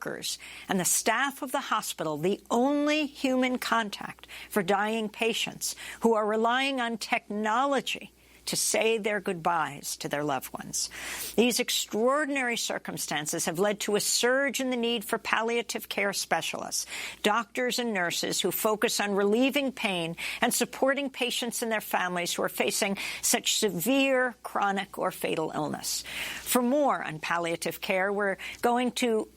and the staff of the hospital the only human contact for dying patients who are relying on technology to say their goodbyes to their loved ones. These extraordinary circumstances have led to a surge in the need for palliative care specialists, doctors and nurses who focus on relieving pain and supporting patients and their families who are facing such severe, chronic, or fatal illness. For more on palliative care, we're going to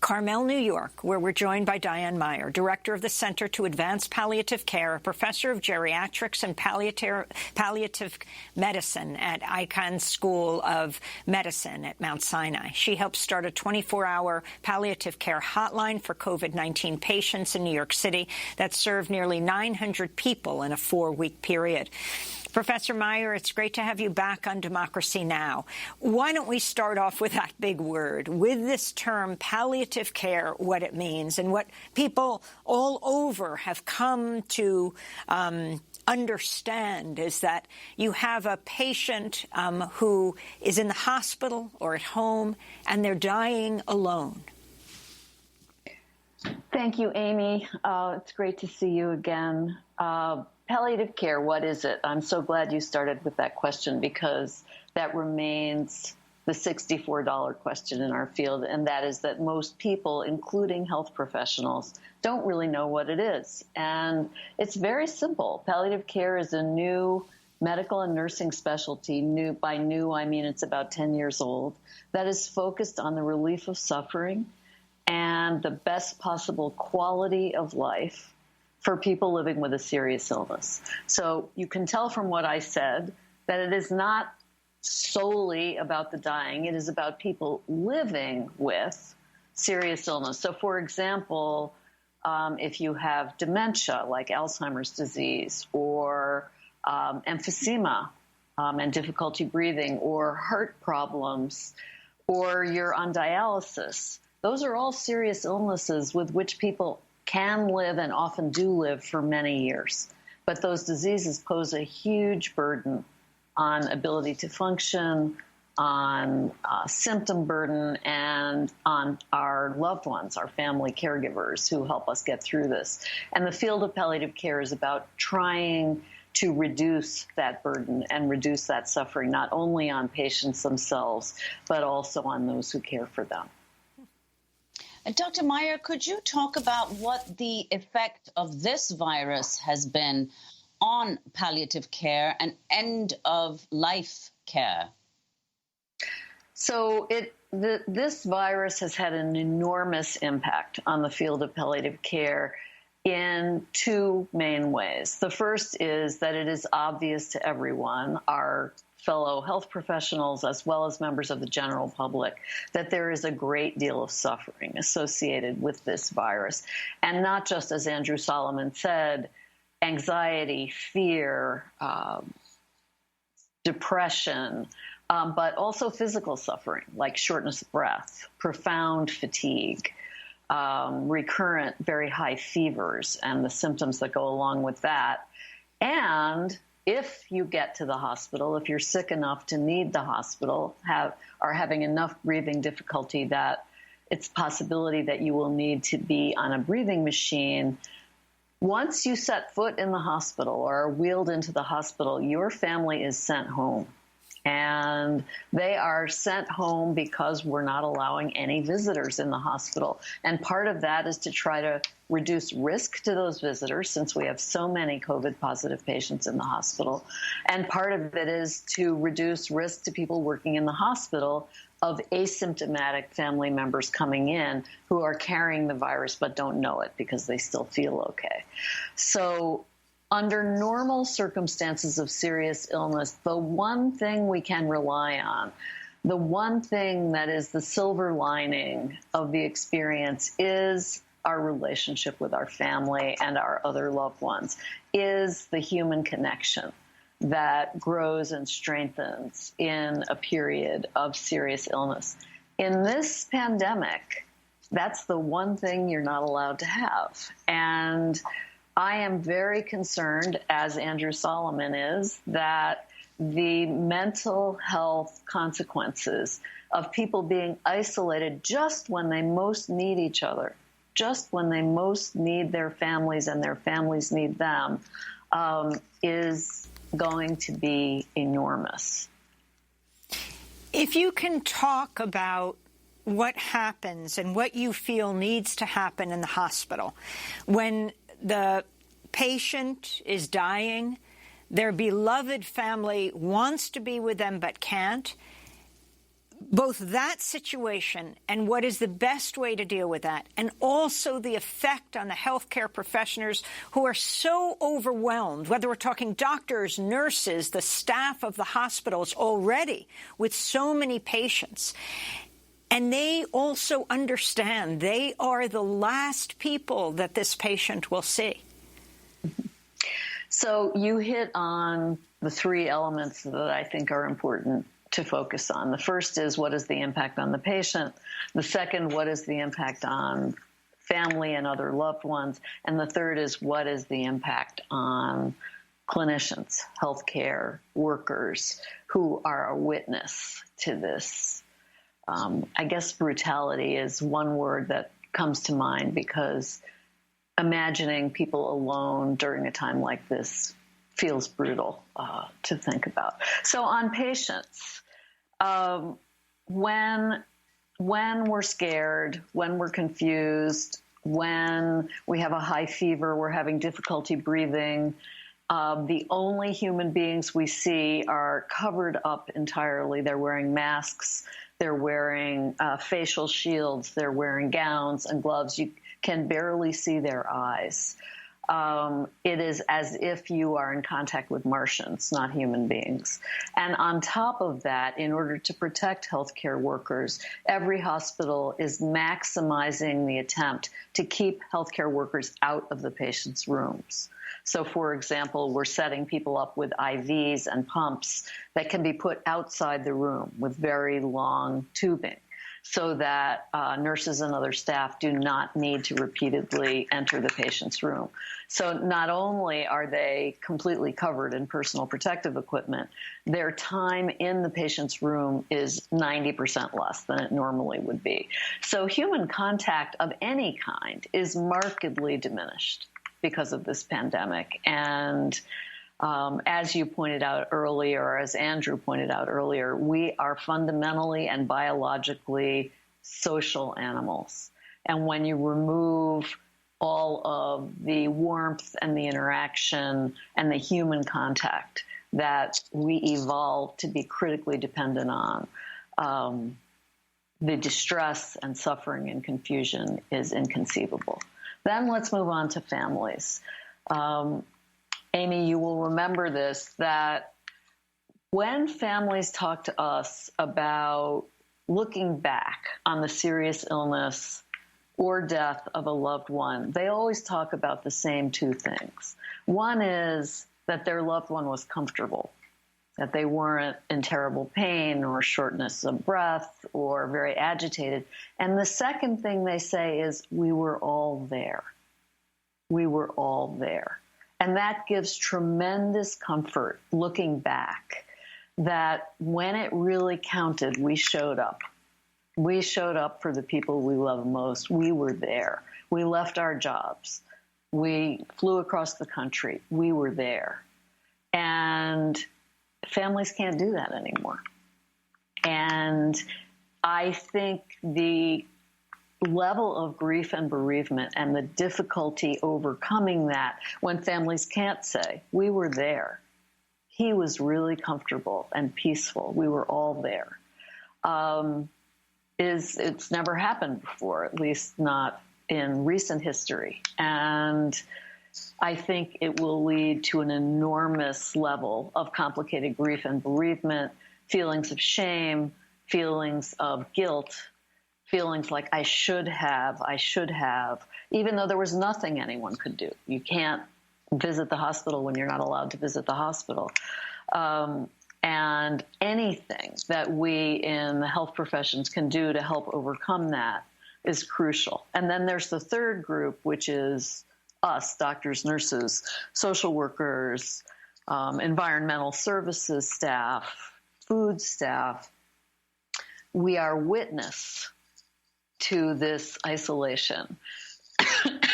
Carmel, New York, where we're joined by Diane Meyer, director of the Center to Advance Palliative Care, a professor of geriatrics and palliative medicine at Icahn School of Medicine at Mount Sinai. She helped start a 24-hour palliative care hotline for COVID-19 patients in New York City that served nearly 900 people in a 4-week period. Professor Meyer, it's great to have you back on Democracy Now! Why don't we start off with that big word, with this term palliative care, what it means, and what people all over have come to understand is that you have a patient who is in the hospital or at home, and they're dying alone. Thank you, Amy. It's great to see you again. Palliative care, what is it? I'm so glad you started with that question because that remains the $64 question in our field, and that is that most people, including health professionals, don't really know what it is. And it's very simple. Palliative care is a new medical and nursing specialty. By new, I mean it's about 10 years old, that is focused on the relief of suffering and the best possible quality of life for people living with a serious illness. So you can tell from what I said that it is not solely about the dying. It is about people living with serious illness. So, for example, if you have dementia, like Alzheimer's disease, or emphysema and difficulty breathing, or heart problems, or you're on dialysis, those are all serious illnesses with which people can live and often do live for many years. But those diseases pose a huge burden on ability to function, on symptom burden, and on our loved ones, our family caregivers who help us get through this. And the field of palliative care is about trying to reduce that burden and reduce that suffering, not only on patients themselves, but also on those who care for them. Dr. Meyer, could you talk about what the effect of this virus has been on palliative care and end-of-life care? So this virus has had an enormous impact on the field of palliative care in two main ways. The first is that it is obvious to everyone, our fellow health professionals as well as members of the general public, that there is a great deal of suffering associated with this virus. And not just, as Andrew Solomon said, anxiety, fear, depression, but also physical suffering like shortness of breath, profound fatigue, recurrent very high fevers and the symptoms that go along with that. And if you get to the hospital, if you're sick enough to need the hospital, are having enough breathing difficulty that it's a possibility that you will need to be on a breathing machine, once you set foot in the hospital or are wheeled into the hospital, your family is sent home. And they are sent home because we're not allowing any visitors in the hospital. And part of that is to try to reduce risk to those visitors, since we have so many COVID-positive patients in the hospital. And part of it is to reduce risk to people working in the hospital of asymptomatic family members coming in who are carrying the virus but don't know it because they still feel okay. So under normal circumstances of serious illness, the one thing we can rely on, the one thing that is the silver lining of the experience is our relationship with our family and our other loved ones, is the human connection that grows and strengthens in a period of serious illness. In this pandemic, that's the one thing you're not allowed to have. And I am very concerned, as Andrew Solomon is, that the mental health consequences of people being isolated just when they most need each other, just when they most need their families and their families need them, is going to be enormous. If you can talk about what happens and what you feel needs to happen in the hospital when the patient is dying, their beloved family wants to be with them but can't, both that situation and what is the best way to deal with that, and also the effect on the healthcare professionals who are so overwhelmed, whether we're talking doctors, nurses, the staff of the hospitals already with so many patients. And they also understand they are the last people that this patient will see. So you hit on the three elements that I think are important to focus on. The first is, what is the impact on the patient? The second, what is the impact on family and other loved ones? And the third is, what is the impact on clinicians, healthcare workers who are a witness to this? I guess brutality is one word that comes to mind, because imagining people alone during a time like this feels brutal to think about. So on patients, when we're scared, when we're confused, when we have a high fever, we're having difficulty breathing, the only human beings we see are covered up entirely. They're wearing masks, they're wearing facial shields, they're wearing gowns and gloves. You can barely see their eyes. it is as if you are in contact with Martians, not human beings. And on top of that, in order to protect healthcare workers, every hospital is maximizing the attempt to keep healthcare workers out of the patient's rooms. So, for example, we're setting people up with IVs and pumps that can be put outside the room with very long tubing, so that nurses and other staff do not need to repeatedly enter the patient's room. So not only are they completely covered in personal protective equipment, their time in the patient's room is 90% less than it normally would be. So human contact of any kind is markedly diminished because of this pandemic. And as you pointed out earlier, as Andrew pointed out earlier, we are fundamentally and biologically social animals. And when you remove all of the warmth and the interaction and the human contact that we evolved to be critically dependent on, the distress and suffering and confusion is inconceivable. Then let's move on to families. Amy, you will remember this, that when families talk to us about looking back on the serious illness or death of a loved one, they always talk about the same two things. One is that their loved one was comfortable, that they weren't in terrible pain or shortness of breath or very agitated. And the second thing they say is, we were all there. We were all there. And that gives tremendous comfort looking back, that when it really counted, we showed up. We showed up for the people we love most. We were there. We left our jobs. We flew across the country. We were there. And families can't do that anymore. And I think the level of grief and bereavement and the difficulty overcoming that when families can't say, we were there. He was really comfortable and peaceful. We were all there. It's never happened before, at least not in recent history. And I think it will lead to an enormous level of complicated grief and bereavement, feelings of shame, feelings of guilt, feelings like I should have, even though there was nothing anyone could do. You can't visit the hospital when you're not allowed to visit the hospital. And anything that we in the health professions can do to help overcome that is crucial. And then there's the third group, which is us, doctors, nurses, social workers, environmental services staff, food staff. We are witness to this isolation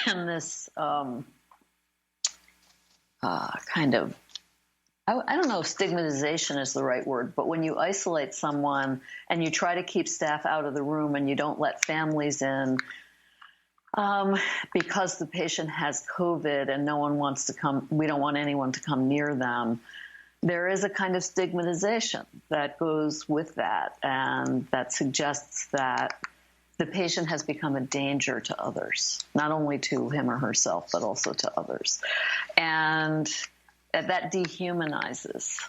and this kind of, I don't know if stigmatization is the right word, but when you isolate someone and you try to keep staff out of the room and you don't let families in because the patient has COVID and no one wants to come, we don't want anyone to come near them, there is a kind of stigmatization that goes with that, and that suggests that the patient has become a danger to others, not only to him or herself, but also to others. And that dehumanizes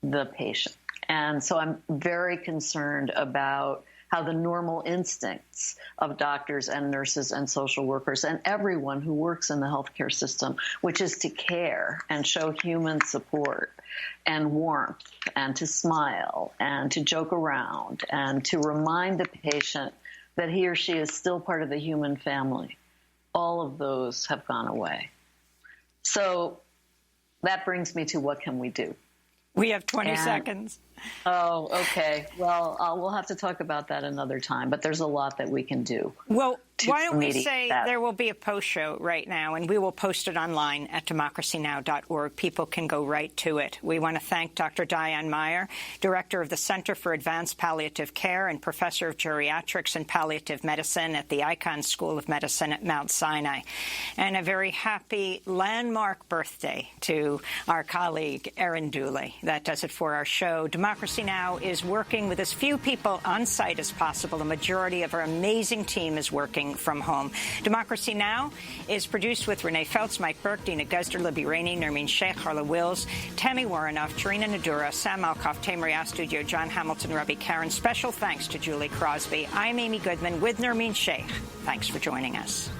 the patient. And so I'm very concerned about how the normal instincts of doctors and nurses and social workers and everyone who works in the healthcare system, which is to care and show human support and warmth and to smile and to joke around and to remind the patient that he or she is still part of the human family. All of those have gone away. So that brings me to what can we do? We have 20 seconds. Oh, okay. Well, we'll have to talk about that another time, but there's a lot that we can do. Well, why don't we say there will be a post show right now, and we will post it online at democracynow.org. People can go right to it. We want to thank Dr. Diane Meyer, Director of the Center for Advanced Palliative Care and Professor of Geriatrics and Palliative Medicine at the Icahn School of Medicine at Mount Sinai. And a very happy landmark birthday to our colleague, Erin Dooley. That does it for our show. Democracy Now! Is working with as few people on site as possible. The majority of our amazing team is working from home. Democracy Now! Is produced with Renee Feltz, Mike Burke, Dina Guzder, Libby Rainey, Nermeen Sheikh, Harla Wills, Tammy Warrenoff, Tarina Nadura, Sam Alkoff, Tamria Studio, John Hamilton, Robbie Karen. Special thanks to Julie Crosby. I'm Amy Goodman with Nermeen Sheikh. Thanks for joining us.